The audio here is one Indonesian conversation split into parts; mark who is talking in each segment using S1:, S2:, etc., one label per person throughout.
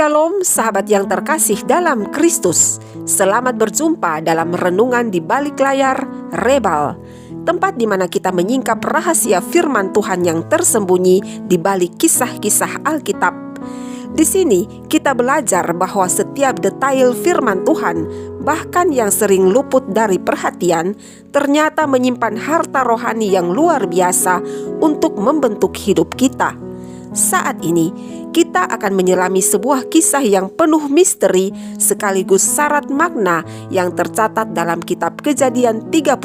S1: Shalom sahabat yang terkasih dalam Kristus. Selamat berjumpa dalam renungan di balik layar Rebal, tempat di mana kita menyingkap rahasia firman Tuhan yang tersembunyi di balik kisah-kisah Alkitab. Di sini kita belajar bahwa setiap detail firman Tuhan, bahkan yang sering luput dari perhatian, ternyata menyimpan harta rohani yang luar biasa untuk membentuk hidup kita. Saat ini, kita akan menyelami sebuah kisah yang penuh misteri sekaligus syarat makna yang tercatat dalam kitab Kejadian 32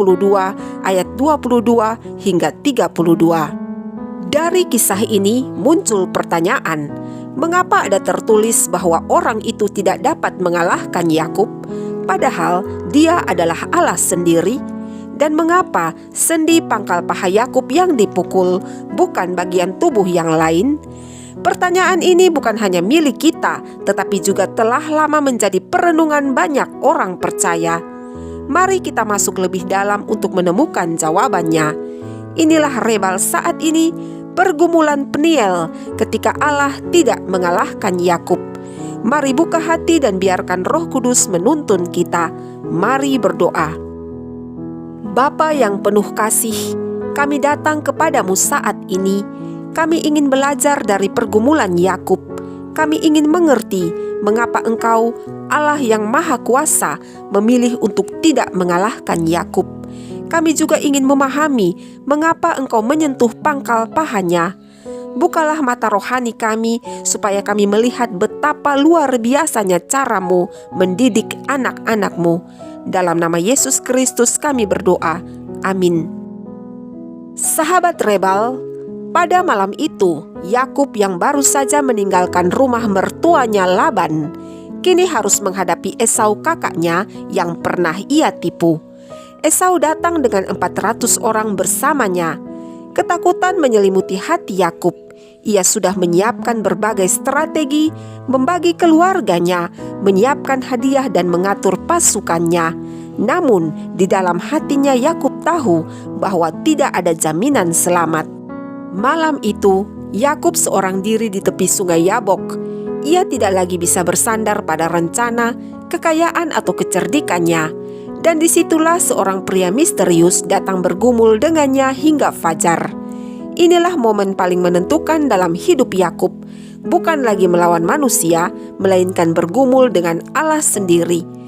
S1: ayat 22 hingga 32. Dari kisah ini muncul pertanyaan, mengapa ada tertulis bahwa orang itu tidak dapat mengalahkan Yakub, padahal dia adalah Allah sendiri? Dan mengapa sendi pangkal paha Yakub yang dipukul bukan bagian tubuh yang lain? Pertanyaan ini bukan hanya milik kita, tetapi juga telah lama menjadi perenungan banyak orang percaya. Mari kita masuk lebih dalam untuk menemukan jawabannya. Inilah Rebal saat ini, pergumulan Peniel ketika Allah tidak mengalahkan Yakub. Mari buka hati dan biarkan Roh Kudus menuntun kita. Mari berdoa. Bapa yang penuh kasih, kami datang kepadamu saat ini. Kami ingin belajar dari pergumulan Yakub. Kami ingin mengerti mengapa Engkau, Allah yang Maha Kuasa, memilih untuk tidak mengalahkan Yakub. Kami juga ingin memahami mengapa Engkau menyentuh pangkal pahanya. Bukalah mata rohani kami supaya kami melihat betapa luar biasanya cara-Mu mendidik anak-anak-Mu. Dalam nama Yesus Kristus kami berdoa. Amin. Sahabat Rebal, pada malam itu Yakub yang baru saja meninggalkan rumah mertuanya Laban, kini harus menghadapi Esau kakaknya yang pernah ia tipu. Esau datang dengan 400 orang bersamanya. Ketakutan menyelimuti hati Yakub. Ia sudah menyiapkan berbagai strategi, membagi keluarganya, menyiapkan hadiah dan mengatur pasukannya. Namun di dalam hatinya Yakub tahu bahwa tidak ada jaminan selamat. Malam itu Yakub seorang diri di tepi sungai Yabok. Ia tidak lagi bisa bersandar pada rencana, kekayaan atau kecerdikannya. Dan disitulah seorang pria misterius datang bergumul dengannya hingga fajar. Inilah momen paling menentukan dalam hidup Yakub, bukan lagi melawan manusia, melainkan bergumul dengan Allah sendiri.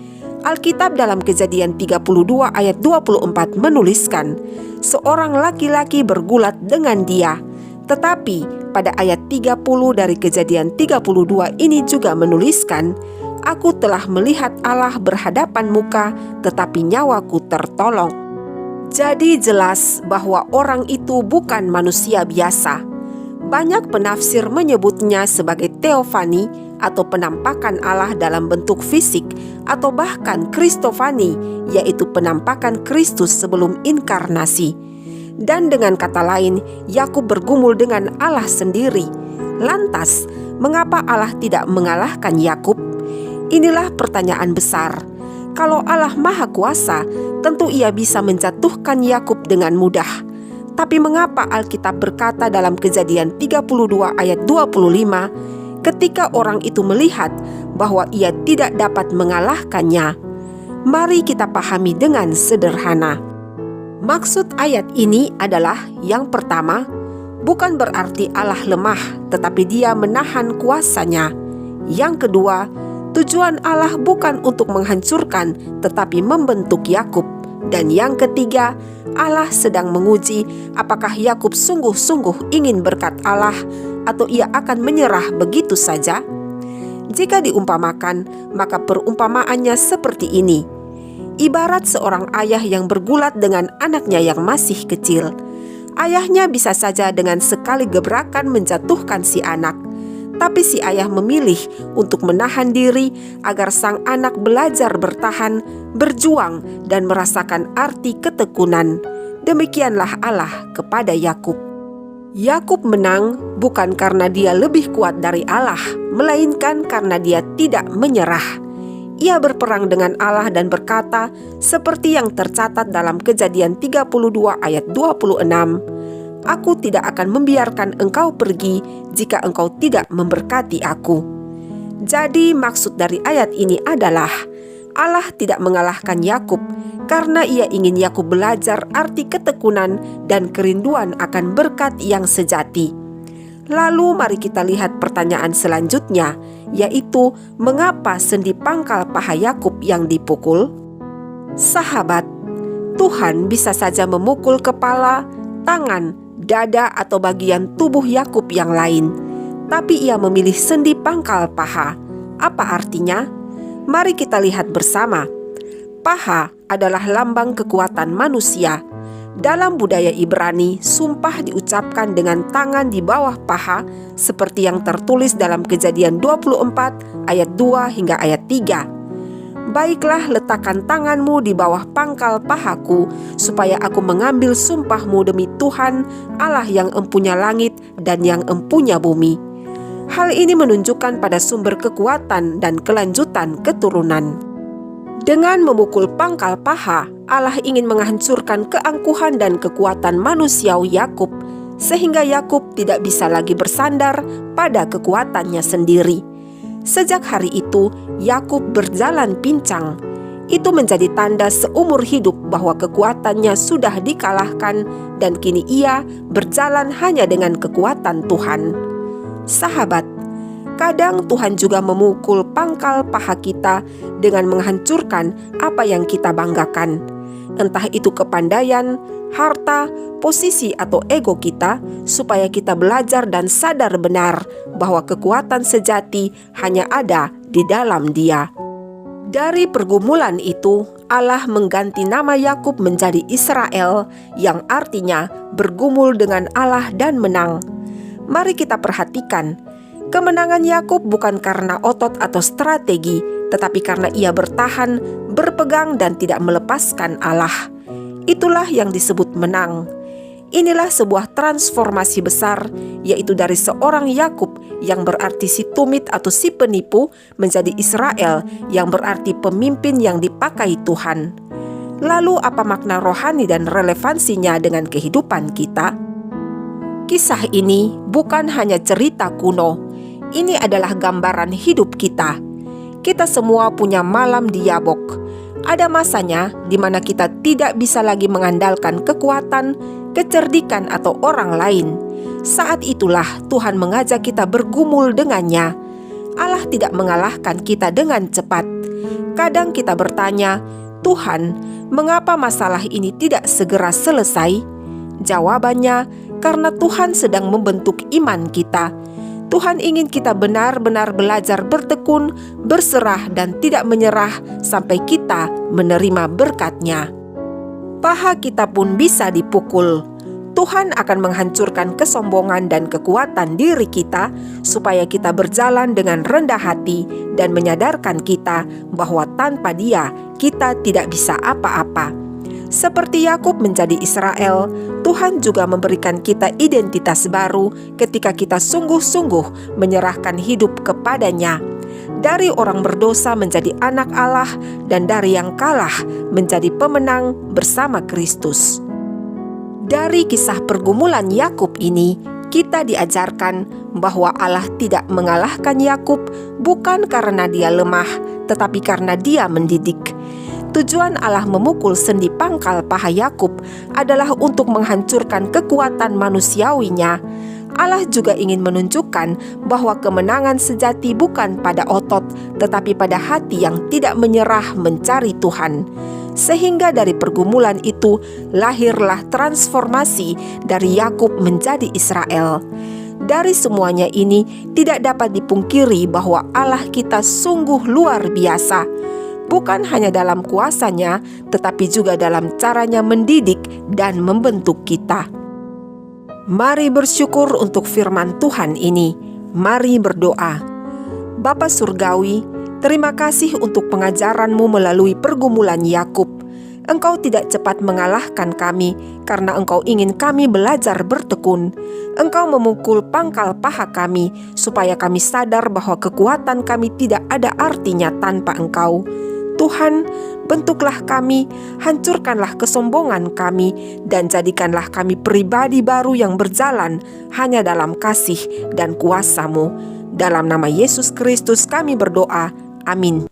S1: Alkitab dalam Kejadian 32 ayat 24 menuliskan, seorang laki-laki bergulat dengan dia. Tetapi pada ayat 30 dari Kejadian 32 ini juga menuliskan, aku telah melihat Allah berhadapan muka, tetapi nyawaku tertolong. Jadi jelas bahwa orang itu bukan manusia biasa. Banyak penafsir menyebutnya sebagai teofani atau penampakan Allah dalam bentuk fisik, atau bahkan kristofani, yaitu penampakan Kristus sebelum inkarnasi. Dan dengan kata lain, Yakub bergumul dengan Allah sendiri. Lantas, mengapa Allah tidak mengalahkan Yakub? Inilah pertanyaan besar. Kalau Allah Maha Kuasa, tentu Ia bisa menjatuhkan Yakub dengan mudah. Tapi mengapa Alkitab berkata dalam Kejadian 32 ayat 25, ketika orang itu melihat bahwa ia tidak dapat mengalahkannya? Mari kita pahami dengan sederhana. Maksud ayat ini adalah yang pertama, bukan berarti Allah lemah, tetapi Dia menahan kuasanya. Yang kedua, tujuan Allah bukan untuk menghancurkan, tetapi membentuk Yakub. Dan yang ketiga, Allah sedang menguji apakah Yakub sungguh-sungguh ingin berkat Allah atau ia akan menyerah begitu saja. Jika diumpamakan, maka perumpamaannya seperti ini. Ibarat seorang ayah yang bergulat dengan anaknya yang masih kecil. Ayahnya bisa saja dengan sekali gebrakan menjatuhkan si anak. Tapi si ayah memilih untuk menahan diri agar sang anak belajar bertahan, berjuang, dan merasakan arti ketekunan. Demikianlah Allah kepada Yakub. Yakub menang bukan karena dia lebih kuat dari Allah, melainkan karena dia tidak menyerah. Ia berperang dengan Allah dan berkata, seperti yang tercatat dalam Kejadian 32 ayat 26, Aku tidak akan membiarkan engkau pergi jika engkau tidak memberkati aku. Jadi maksud dari ayat ini adalah Allah tidak mengalahkan Yakub karena ia ingin Yakub belajar arti ketekunan dan kerinduan akan berkat yang sejati. Lalu mari kita lihat pertanyaan selanjutnya, yaitu mengapa sendi pangkal paha Yakub yang dipukul? Sahabat, Tuhan bisa saja memukul kepala, tangan, dada atau bagian tubuh Yakub yang lain, tapi ia memilih sendi pangkal paha. Apa artinya? Mari kita lihat bersama. Paha adalah lambang kekuatan manusia. Dalam budaya Ibrani, sumpah diucapkan dengan tangan di bawah paha seperti yang tertulis dalam Kejadian 24 ayat 2 hingga ayat 3. Baiklah, letakkan tanganmu di bawah pangkal pahaku supaya aku mengambil sumpahmu demi Tuhan Allah yang empunya langit dan yang empunya bumi. Hal ini menunjukkan pada sumber kekuatan dan kelanjutan keturunan. Dengan memukul pangkal paha, Allah ingin menghancurkan keangkuhan dan kekuatan manusiawi Yakub, sehingga Yakub tidak bisa lagi bersandar pada kekuatannya sendiri. Sejak hari itu, Yakub berjalan pincang. Itu menjadi tanda seumur hidup bahwa kekuatannya sudah dikalahkan dan kini ia berjalan hanya dengan kekuatan Tuhan. Sahabat, kadang Tuhan juga memukul pangkal paha kita dengan menghancurkan apa yang kita banggakan. Entah itu kepandaian, harta, posisi atau ego kita, supaya kita belajar dan sadar benar bahwa kekuatan sejati hanya ada di dalam Dia. Dari pergumulan itu, Allah mengganti nama Yakub menjadi Israel, yang artinya bergumul dengan Allah dan menang. Mari kita perhatikan. Kemenangan Yakub bukan karena otot atau strategi, tetapi karena ia bertahan, berpegang dan tidak melepaskan Allah. Itulah yang disebut menang. Inilah sebuah transformasi besar, yaitu dari seorang Yakub yang berarti si tumit atau si penipu menjadi Israel yang berarti pemimpin yang dipakai Tuhan. Lalu apa makna rohani dan relevansinya dengan kehidupan kita? Kisah ini bukan hanya cerita kuno. Ini adalah gambaran hidup kita. Kita semua punya malam diabok. Ada masanya di mana kita tidak bisa lagi mengandalkan kekuatan, kecerdikan atau orang lain. Saat itulah Tuhan mengajak kita bergumul dengannya. Allah tidak mengalahkan kita dengan cepat. Kadang kita bertanya, Tuhan, mengapa masalah ini tidak segera selesai? Jawabannya, karena Tuhan sedang membentuk iman kita. Tuhan ingin kita benar-benar belajar bertekun, berserah dan tidak menyerah sampai kita menerima berkat-Nya. Paha kita pun bisa dipukul. Tuhan akan menghancurkan kesombongan dan kekuatan diri kita supaya kita berjalan dengan rendah hati dan menyadarkan kita bahwa tanpa Dia kita tidak bisa apa-apa. Seperti Yakub menjadi Israel, Tuhan juga memberikan kita identitas baru ketika kita sungguh-sungguh menyerahkan hidup kepada-Nya. Dari orang berdosa menjadi anak Allah dan dari yang kalah menjadi pemenang bersama Kristus. Dari kisah pergumulan Yakub ini, kita diajarkan bahwa Allah tidak mengalahkan Yakub bukan karena dia lemah, tetapi karena Dia mendidik. Tujuan Allah memukul sendi pangkal paha Yakub adalah untuk menghancurkan kekuatan manusiawinya. Allah juga ingin menunjukkan bahwa kemenangan sejati bukan pada otot, tetapi pada hati yang tidak menyerah mencari Tuhan. Sehingga dari pergumulan itu lahirlah transformasi dari Yakub menjadi Israel. Dari semuanya ini tidak dapat dipungkiri bahwa Allah kita sungguh luar biasa. Bukan hanya dalam kuasa-Nya, tetapi juga dalam caranya mendidik dan membentuk kita. Mari bersyukur untuk firman Tuhan ini. Mari berdoa. Bapa Surgawi, terima kasih untuk pengajaran-Mu melalui pergumulan Yakub. Engkau tidak cepat mengalahkan kami karena Engkau ingin kami belajar bertekun. Engkau memukul pangkal paha kami supaya kami sadar bahwa kekuatan kami tidak ada artinya tanpa Engkau. Tuhan, bentuklah kami, hancurkanlah kesombongan kami, dan jadikanlah kami pribadi baru yang berjalan hanya dalam kasih dan kuasa-Mu. Dalam nama Yesus Kristus kami berdoa. Amin.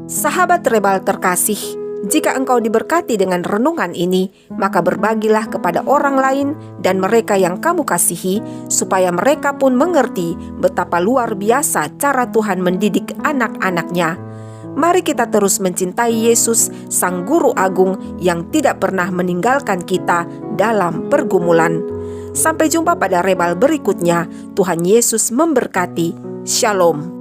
S1: Sahabat Rebal terkasih, jika engkau diberkati dengan renungan ini, maka berbagilah kepada orang lain dan mereka yang kamu kasihi, supaya mereka pun mengerti betapa luar biasa cara Tuhan mendidik anak-anaknya. Mari kita terus mencintai Yesus, Sang Guru Agung yang tidak pernah meninggalkan kita dalam pergumulan. Sampai jumpa pada Rebal berikutnya. Tuhan Yesus memberkati. Shalom.